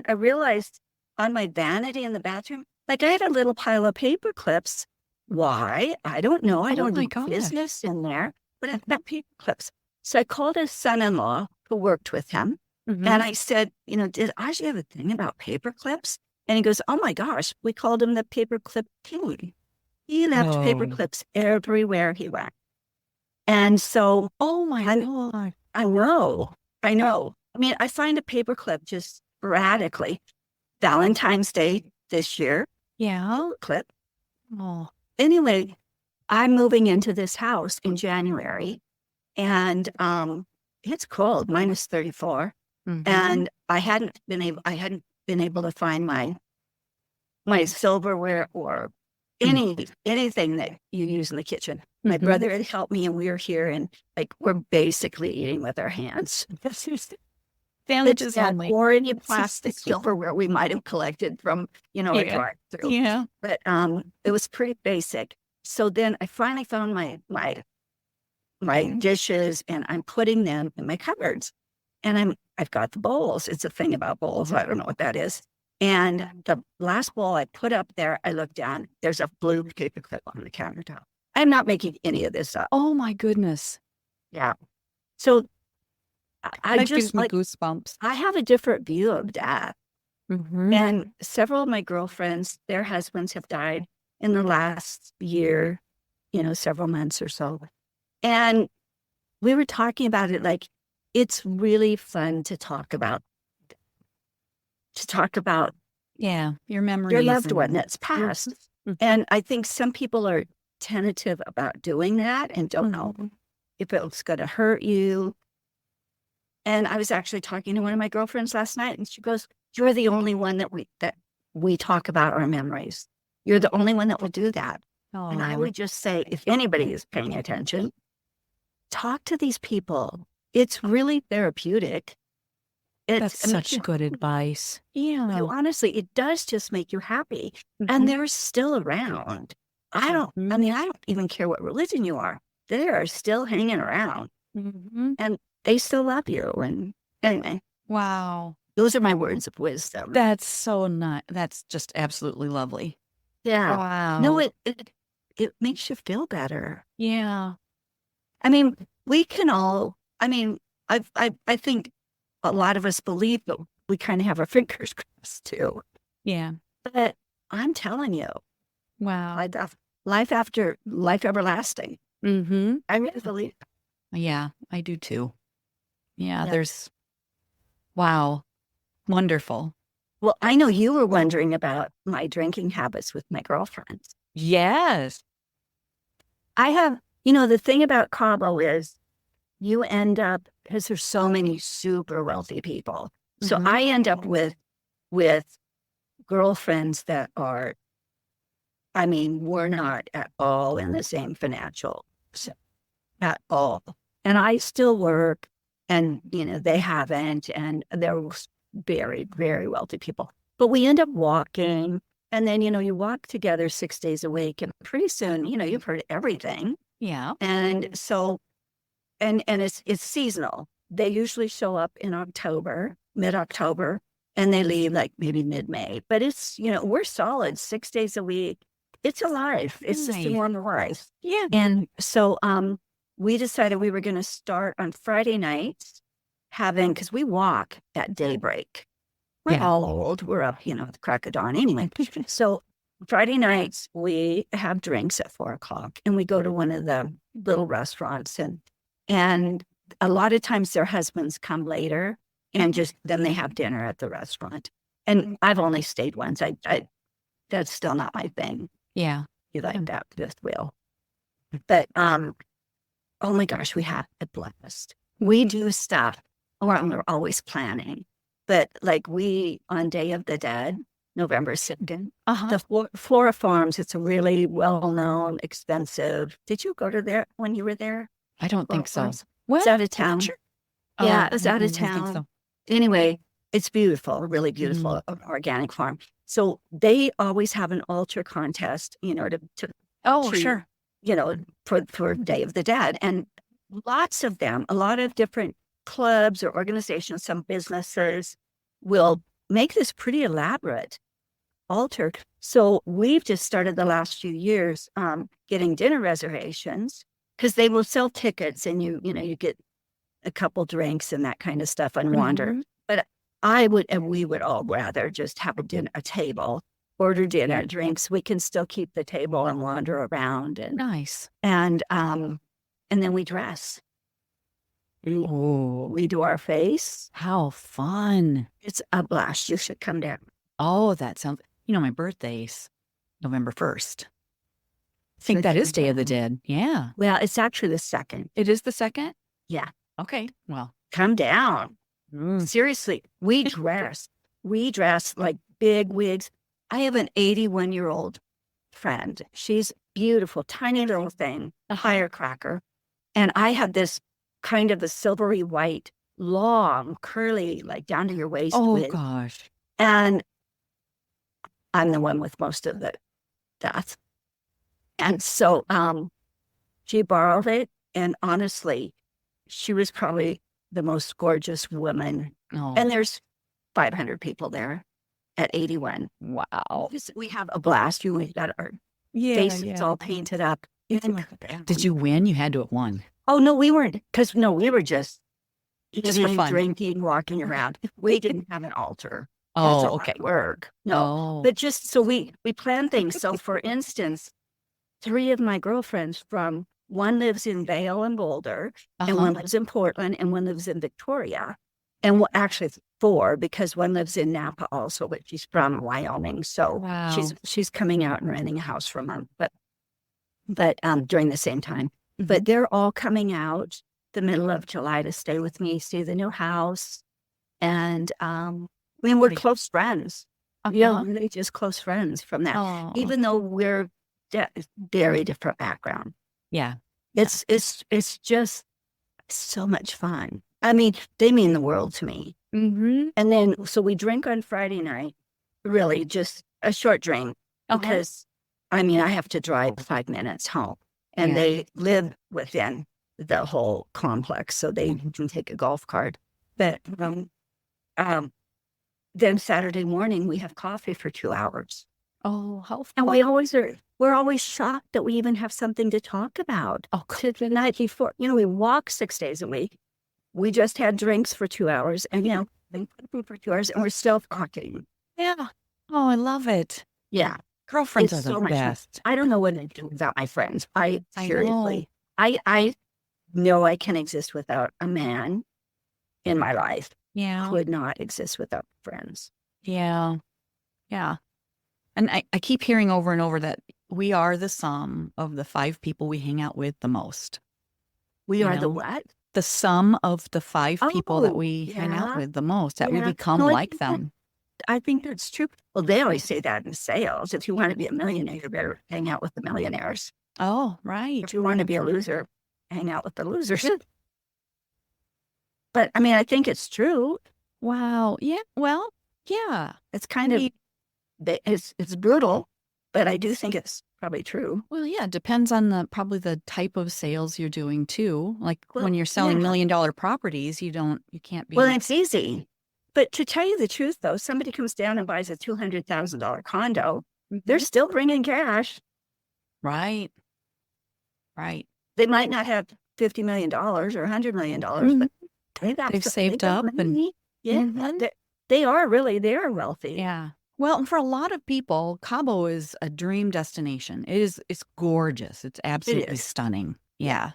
realized on my vanity in the bathroom, like I had a little pile of paper clips. Why? I don't know. I don't do business in there, but I've got paper clips. So I called his son-in-law who worked with him. And I said, you know, did Aji have a thing about paper clips? And he goes, oh my gosh, we called him the paper clip king. He left paper clips everywhere he went. And so, oh my God. I know. I mean, I find a paper clip just sporadically. Valentine's Day this year. Yeah. Clip. Oh. Anyway, I'm moving into this house in January, and it's cold, minus 34. And I hadn't been able to find my silverware or anything that you use in the kitchen. My brother had helped me, and we were here, and like we're basically eating with our hands. Or any plastic silverware we might have collected from, you know, a drive-through. Yeah. But it was pretty basic. So then I finally found my dishes, and I'm putting them in my cupboards. And I've got the bowls. It's a thing about bowls. I don't know what that is. And the last bowl I put up there, I look down. There's a blue paper clip on the countertop. I'm not making any of this up. Oh my goodness. Yeah. So I That just gives me goosebumps. I have a different view of death. And several of my girlfriends, their husbands have died in the last year, you know, several months or so. And we were talking about it like, it's really fun to talk about. Yeah, your memories. Your loved one that's passed. And I think some people are tentative about doing that and don't know if it's going to hurt you. And I was actually talking to one of my girlfriends last night, and she goes, you're the only one that we talk about our memories. You're the only one that would do that. Oh. And I would just say, if anybody is paying attention, talk to these people. It's really therapeutic. That's such good advice. Yeah. Honestly, it does just make you happy. And they're still around. I don't even care what religion you are. They are still hanging around. And they still love you. And anyway. Wow. Those are my words of wisdom. That's so nice. That's just absolutely lovely. Yeah. Wow. No, it makes you feel better. Yeah. I mean, we can all, I mean, I think a lot of us believe that we kind of have our fingers crossed too. Yeah. But I'm telling you, Wow. life everlasting. Mm-hmm. I really believe. Yeah, I do too. Yeah, Yeah. wow. Wonderful. Well, I know you were wondering about my drinking habits with my girlfriends. Yes. I have, the thing about Cabo is you end up, because there's so many super wealthy people. So Mhm. I end up with girlfriends that are, we're not at all in the same financial at all. And I still work and, they haven't, and they're very, very wealthy people. But we end up walking, and then, you walk together 6 days a week, and pretty soon, you've heard everything. Yeah. And so, and it's seasonal. They usually show up in October, mid-October, and they leave like maybe mid-May. But it's, we're solid 6 days a week. It's a life. It's just a Nice. normal life. Yeah. And so we decided we were going to start on Friday nights because we walk at daybreak. We're Yeah. all old. We're up, at the crack of dawn anyway. So Friday nights, we have drinks at 4:00 and we go to one of the little restaurants and a lot of times their husbands come later and then they have dinner at the restaurant. And I've only stayed once. I that's still not my thing. Yeah. You like that fifth wheel. But oh my gosh, we have a blast. We do stuff. We're always planning. But like on Day of the Dead, November 2nd, the Flora Farms, it's a really well-known, expensive. Did you go to there when you were there? I don't think so. What? It's out of town. Sure. Yeah, it was out of I think town. so. Anyway, it's beautiful, really beautiful organic farm. So they always have an altar contest, Oh, to, sure. For Day of the Dead. And lots of them, a lot of different clubs or organizations, some businesses will make this pretty elaborate altar. So we've just started the last few years getting dinner reservations because they will sell tickets and you get a couple drinks and that kind of stuff and wander. But we would all rather just have a table, order dinner, drinks. We can still keep the table and wander around. And Nice. And then we dress. Oh, We do our face. how fun. It's a blast. You should come down. Oh, that sounds, my birthday's November 1st. I think that is Day of the Dead. Yeah. Well, it's actually the 2nd. It is the 2nd? Yeah. Okay. Well. Come down. Seriously, we dress. We dress like big wigs. I have an 81-year-old friend. She's beautiful, tiny little thing, a firecracker. And I have this kind of a silvery white, long, curly, like down to your waist wig. Gosh. And I'm the one with most of the death. And so she borrowed it. And honestly, she was probably the most gorgeous woman. Oh. And there's 500 people there at 81. Wow. We have a blast. We got our faces all painted up. Did you win? You had to have won. Oh, no, we weren't. Because, no, we were just for fun. Drinking, walking around. We didn't have an altar. Oh, okay. Work. No. But just so we plan things. So, for instance, 3 of my girlfriends one lives in Vail and Boulder, and one lives in Portland, and one lives in Victoria. And actually, it's 4 because one lives in Napa also, but she's from Wyoming. So she's coming out and renting a house for a month, but during the same time. But they're all coming out the middle of July to stay with me, see the new house. And we're close friends. Yeah, really just close friends from that. Even though we're very different background. Yeah. It's just so much fun. I mean, they mean the world to me. And then, so we drink on Friday night, really just a short drink because, I have to drive 5 minutes home. And they live within the whole complex, so they can take a golf cart. But then Saturday morning, we have coffee for 2 hours. Oh, how And fun. we're always shocked that we even have something to talk about. Oh, To the night before, we walk 6 days a week. We just had drinks for 2 hours and, they put food for 2 hours and we're still talking. yeah. Oh, I love it. Yeah. Girlfriends It's are the so much fun. best. I don't know what I'd do without my friends. I Seriously, I know I can exist without a man in my life. Yeah. Could not exist without friends. Yeah. Yeah. And I keep hearing over and over that we are the sum of the 5 people we hang out with the most. We You are the know? what? The sum of the 5 people that Oh, we hang out yeah. with the most, that we Yeah. become No, like them. I think that's true. Well, they always say that in sales. If you want to be a millionaire, you better hang out with the millionaires. Oh, right. If you want to be a loser, hang out with the losers. But I mean, I think it's true. Wow. Yeah. Well, yeah. It's kind of, it's brutal, but I do think it's probably true. Well, yeah, it depends on probably the type of sales you're doing too. Like Well, when you're selling yeah. $1 million properties, you can't be. Well, it's easy. But to tell you the truth, though, somebody comes down and buys a $200,000 condo, they're still bringing cash. Right. Right. They might not have $50 million or $100 million, but They've saved up money. and They are wealthy. yeah. Well, for a lot of people, Cabo is a dream destination. It's gorgeous. It's absolutely is. stunning. Yeah.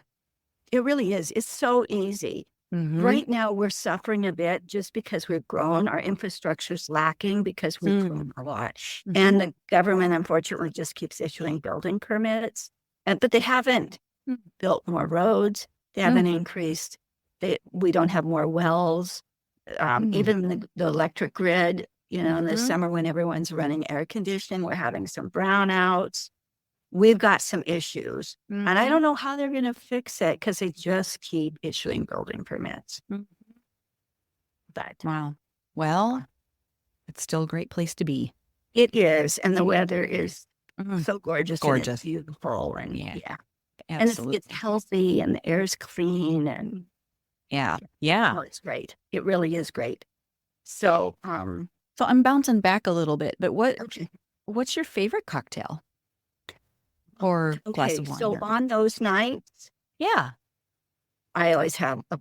It really is. It's so easy. Mhm. Right now, we're suffering a bit just because we've grown. Our infrastructure's lacking because we've grown a lot. And the government, unfortunately, just keeps issuing building permits. But they haven't built more roads. They haven't increased. We don't have more wells. Even the electric grid, in the summer when everyone's running air conditioning, we're having some brownouts. We've got some issues. And I don't know how they're going to fix it because they just keep issuing building permits. But Wow. Well, it's still a great place to be. it is. And the weather is so gorgeous. Gorgeous. And it's beautiful. And Yeah. And Absolutely. it's healthy and the air's clean. And Yeah. it's great. It really is great. So, So I'm bouncing back a little bit, but what's your favorite cocktail or glass of wine? So on those nights, Yeah. I always have a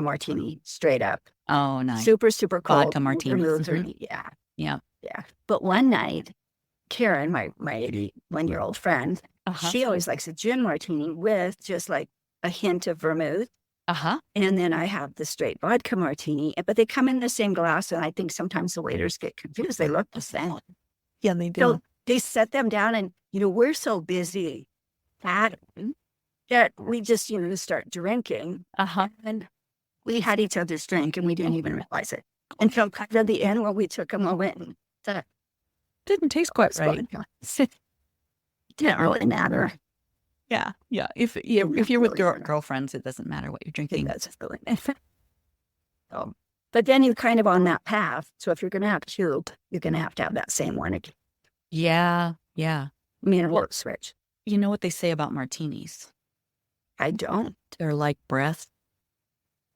martini straight up. Oh, nice. Super, super cold. Vodka martinis. Yeah. Yeah. Yeah. But one night, Karen, my 81-year-old friend, she always likes a gin martini with just like a hint of vermouth. And then I have the straight vodka martini, but they come in the same glass. And I think sometimes the waiters get confused. They look the same. Yeah, they do. So they set them down and, we're so busy that we just, start drinking. And we had each other's drink and we didn't even realize it. Until kind of the end where we took a moment and said, didn't taste quite right. It didn't really matter. Yeah. Yeah. If you're with girlfriends, it doesn't matter what you're drinking. That's really so, but then you're kind of on that path. So if you're going to have two, you're going to have that same one again. Yeah. Yeah. Switch. You know what they say about martinis? I don't. They're like breath.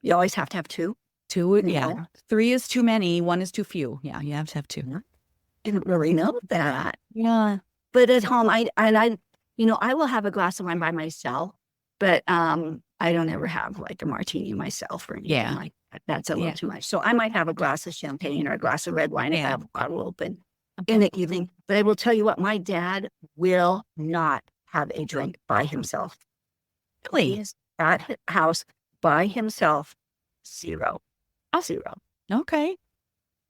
You always have to have two. Two, yeah. 3 is too many. 1 is too few. Yeah, you have to have 2. Didn't really know that. Yeah. But at home, I will have a glass of wine by myself, but I don't ever have like a martini myself or anything like that. That's a little too much. So I might have a glass of champagne or a glass of red wine if I have a bottle open in the evening. But I will tell you what, my dad will not have a drink by himself. Really? He is at his house by himself. 0. Okay.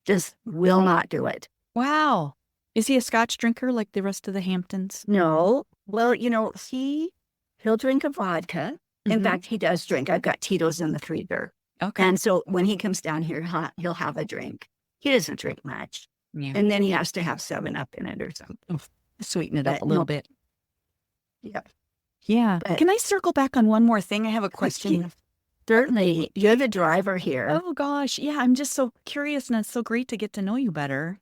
Just will not do it. Wow. Is he a Scotch drinker like the rest of the Hamptons? No. Well, he'll drink a vodka. In fact, he does drink. I've got Tito's in the freezer. Okay. And so when he comes down here, he'll have a drink. He doesn't drink much. Yeah. And then he has to have 7-Up in it or something. Sweeten it up a little bit. Yeah. Yeah. But can I circle back on one more thing? I have a question. Certainly. You're the driver here. Oh, gosh. Yeah, I'm just so curious, and it's so great to get to know you better.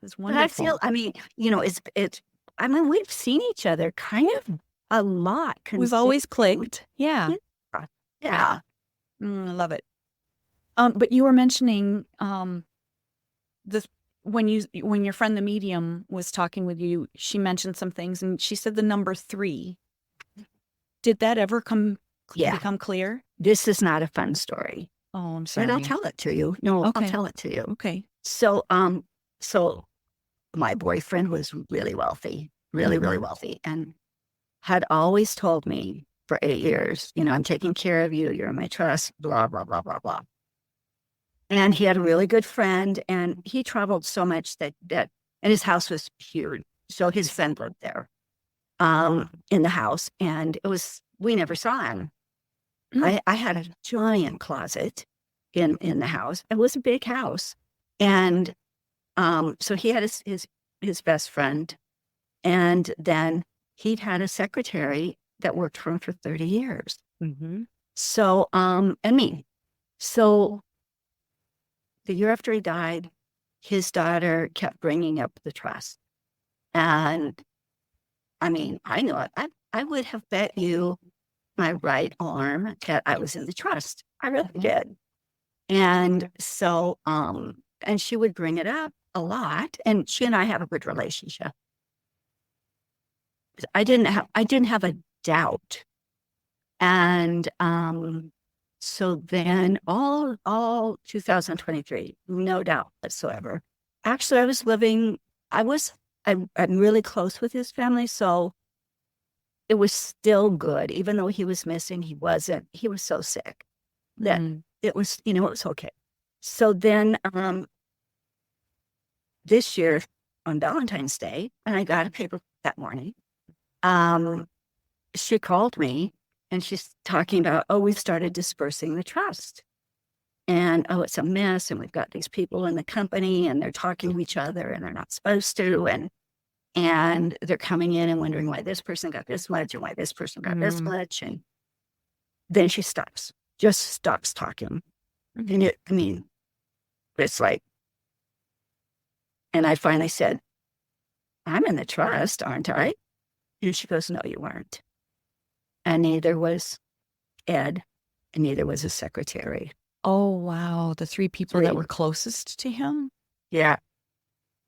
It's wonderful. But I feel, we've seen each other kind of a lot. We've always clicked. Yeah. Yeah. I love it. But you were mentioning when your friend the medium was talking with you, she mentioned some things, and she said the number 3. Did that ever become clear? This is not a fun story. Oh, I'm sorry. But I'll tell it to you. No, Okay. I'll tell it to you. Okay. So, so my boyfriend was really wealthy, really, really wealthy, and had always told me for 8 years, I'm taking care of you. You're in my trust, blah, blah, blah, blah, blah. And he had a really good friend, and he traveled so much that and his house was huge. So his friend lived there, in the house, and we never saw him. I had a giant closet in the house. It was a big house. And so he had his best friend. And then he'd had a secretary that worked for him for 30 years. Mm-hmm. So, and me. So the year after he died, his daughter kept bringing up the trust. And I knew it. I would have bet you my right arm that I was in the trust. I really did. And so, and she would bring it up a lot, and she and I have a good relationship. I didn't have a doubt. And so then all 2023, no doubt whatsoever. Actually, I'm really close with his family, so it was still good. Even though he was missing, he was so sick that it was, it was okay. So then this year on Valentine's Day, and I got a paper that morning, she called me and she's talking about, we've started dispersing the trust. And, it's a mess. And we've got these people in the company and they're talking to each other and they're not supposed to. And they're coming in and wondering why this person got this much and why this person got this much. And then she just stops talking. And it's like, and I finally said, I'm in the trust, aren't I? And she goes, no, you weren't. And neither was Ed, and neither was his secretary. Oh, wow. The 3 people that were closest to him? Yeah.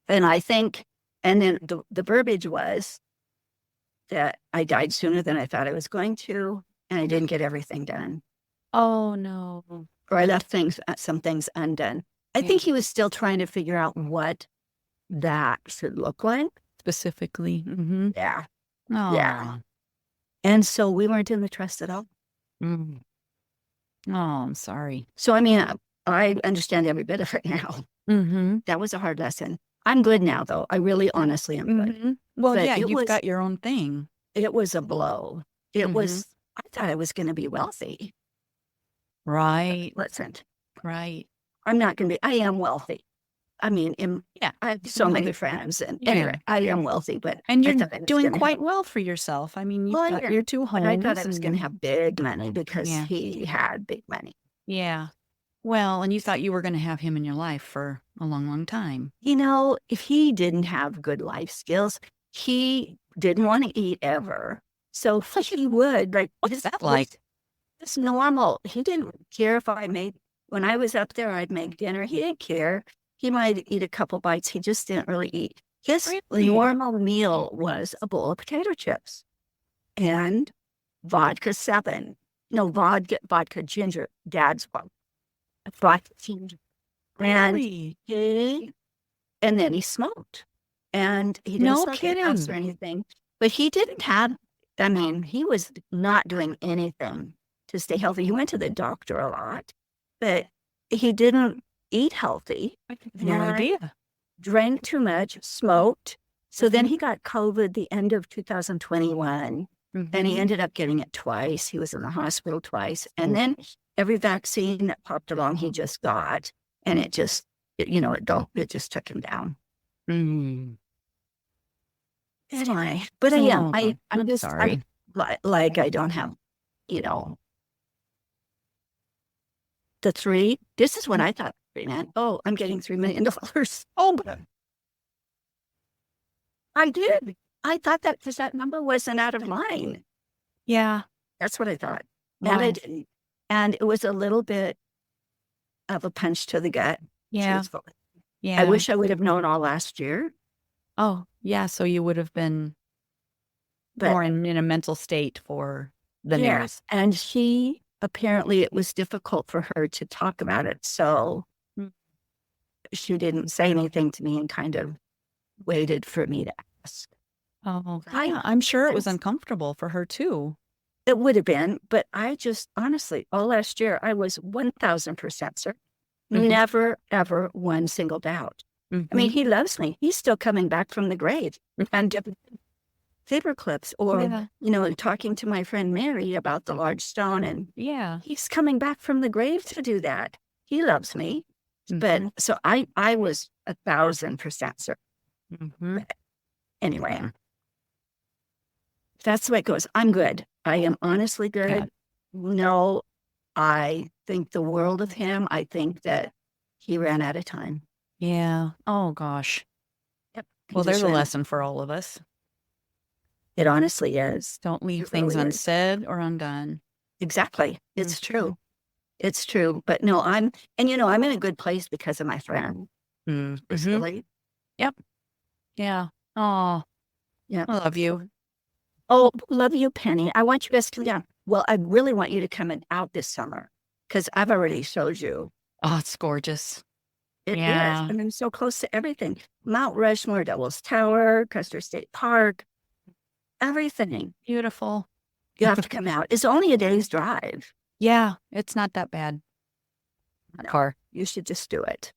And I think, and then the verbiage was that I died sooner than I thought I was going to, and I didn't get everything done. Oh, no. Or I left some things undone. I think he was still trying to figure out what that should look like. Specifically. Mm-hmm. Yeah. Oh. Yeah. And so we weren't in the trust at all. Mm. Oh, I'm sorry. So, I understand every bit of it now. Mm-hmm. That was a hard lesson. I'm good now, though. I really, honestly am good. Mm-hmm. Well, But yeah, you've got your own thing. It was a blow. It was, I thought I was going to be wealthy. Right. Listen, Right. I'm not going to be, I am wealthy. I have so many friends. And anyway, I am wealthy, but and you're doing quite well for yourself. You've got your 2 homes. I thought I was going to have big money because he had big money. Yeah. Well, and you thought you were going to have him in your life for a long, long time. If he didn't have good life skills, he didn't want to eat ever. So he would, What's that like? It's normal. He didn't care if when I was up there, I'd make dinner. He didn't care. He might eat a couple bites. He just didn't really eat. His normal meal was a bowl of potato chips and vodka 7. No, vodka ginger, Dad's vodka ginger. And and then he smoked. And he didn't smoke in the house or anything. But he didn't have, he was not doing anything to stay healthy. He went to the doctor a lot, but he didn't eat healthy. No idea. Drank too much, smoked. So then he got COVID the end of 2021, and he ended up getting it twice. He was in the hospital twice. And then every vaccine that popped along, he just got, and it just took him down. Anyway, but I'm just sorry. I don't have, the 3. This is what I thought. Oh, I'm getting $3 million. Oh, but I did. I thought that because that number wasn't out of line. Yeah. That's what I thought. Wow. And I didn't. And it was a little bit of a punch to the gut. Yeah. Yeah. I wish I would have known all last year. Oh, yeah. So you would have been But more in a mental state for the news. And she, apparently it was difficult for her to talk about it. So Mm. she didn't say anything to me and kind of waited for me to ask. Oh, I'm sure it was uncomfortable for her too. It would have been, but I just, honestly, all last year, I was 1000% certain. Never, ever one single doubt. I mean, he loves me. He's still coming back from the grave and paper clips or, talking to my friend Mary about the large stone. And he's coming back from the grave to do that. He loves me. But so I was 1000% certain. But anyway, that's the way it goes. I'm good. I am honestly good. No, I think the world of him. I think that he ran out of time. Yeah. Oh, gosh. Yep. Well, there's a lesson for all of us. It honestly is. Don't leave things unsaid or undone. Exactly. It's true. It's true. But no, I'm in a good place because of my friend. Really? Yep. Yeah. Oh, yeah. I love you. Oh, love you, Penny. I want you guys to come. Well, I really want you to come out this summer because I've already showed you. Oh, it's gorgeous. It is. And I'm so close to everything. Mount Rushmore, Devil's Tower, Custer State Park, everything. Beautiful. You have to come out. It's only a day's drive. Yeah, it's not that bad. Car. You should just do it.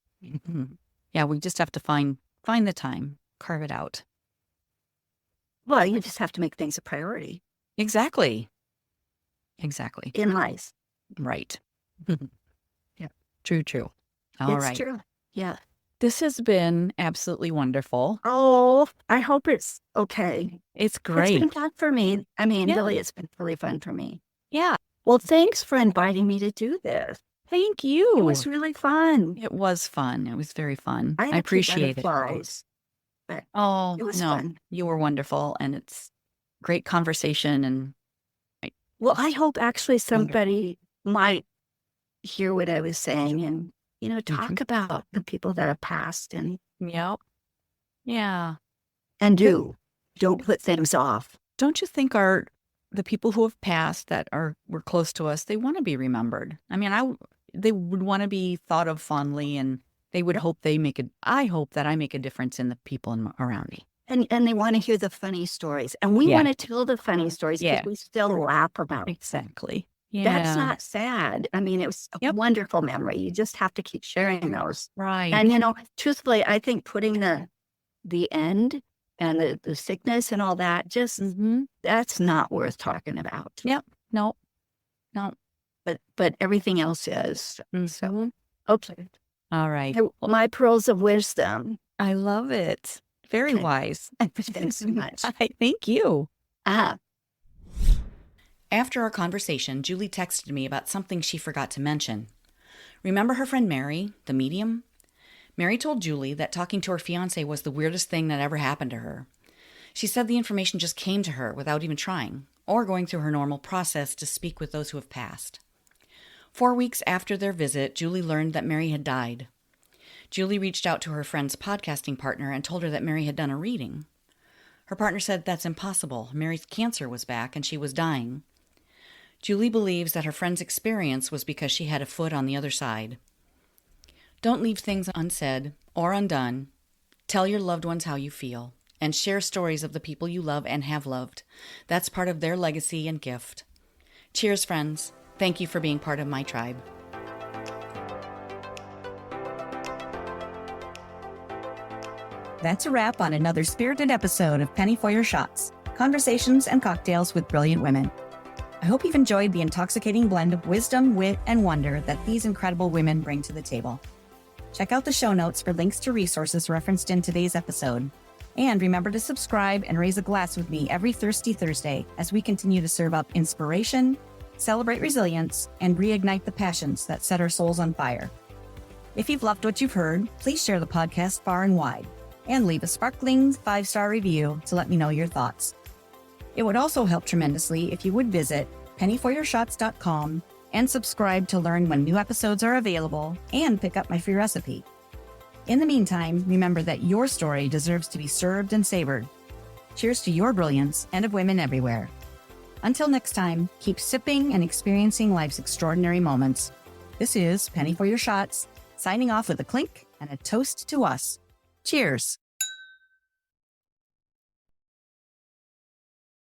Yeah, we just have to find the time, carve it out. Well, you just have to make things a priority. Exactly. In life. Right. Yeah. True. All right. It's true. Yeah. This has been absolutely wonderful. Oh, I hope it's okay. It's great. It's been fun for me. I mean, really, it's been really fun for me. Yeah. Well, thanks for inviting me to do this. Thank you. It was really fun. It was fun. It was very fun. I appreciate it. But oh, it was no, fun. You were wonderful, and it's great conversation. And well, I hope actually somebody might hear what I was saying and talk about the people that have passed and yeah, and don't put things off. Don't you think the people who have passed that were close to us, they want to be remembered? I mean, they would want to be thought of fondly, and they would hope I hope that I make a difference in the people around me. And they want to hear the funny stories. And we want to tell the funny stories because we still laugh about it. Exactly. Yeah. That's not sad. I mean, it was a wonderful memory. You just have to keep sharing those. Right. And, truthfully, I think putting the end and the sickness and all that, just that's not worth talking about. Yep. No. But everything else is. So, hopefully. All right. My pearls of wisdom. I love it. Very wise. Thanks so much. Thank you. After our conversation, Julie texted me about something she forgot to mention. Remember her friend Mary, the medium? Mary told Julie that talking to her fiancé was the weirdest thing that ever happened to her. She said the information just came to her without even trying, or going through her normal process to speak with those who have passed. 4 weeks after their visit, Julie learned that Mary had died. Julie reached out to her friend's podcasting partner and told her that Mary had done a reading. Her partner said that's impossible. Mary's cancer was back and she was dying. Julie believes that her friend's experience was because she had a foot on the other side. Don't leave things unsaid or undone. Tell your loved ones how you feel and share stories of the people you love and have loved. That's part of their legacy and gift. Cheers, friends. Thank you for being part of my tribe. That's a wrap on another spirited episode of Penny for Your Shots, conversations and cocktails with brilliant women. I hope you've enjoyed the intoxicating blend of wisdom, wit, and wonder that these incredible women bring to the table. Check out the show notes for links to resources referenced in today's episode. And remember to subscribe and raise a glass with me every Thirsty Thursday as we continue to serve up inspiration, celebrate resilience, and reignite the passions that set our souls on fire. If you've loved what you've heard, please share the podcast far and wide, and leave a sparkling 5-star review to let me know your thoughts. It would also help tremendously if you would visit pennyforyourshots.com and subscribe to learn when new episodes are available and pick up my free recipe. In the meantime, remember that your story deserves to be served and savored. Cheers to your brilliance and of women everywhere. Until next time, keep sipping and experiencing life's extraordinary moments. This is Penny for Your Shots, signing off with a clink and a toast to us. Cheers.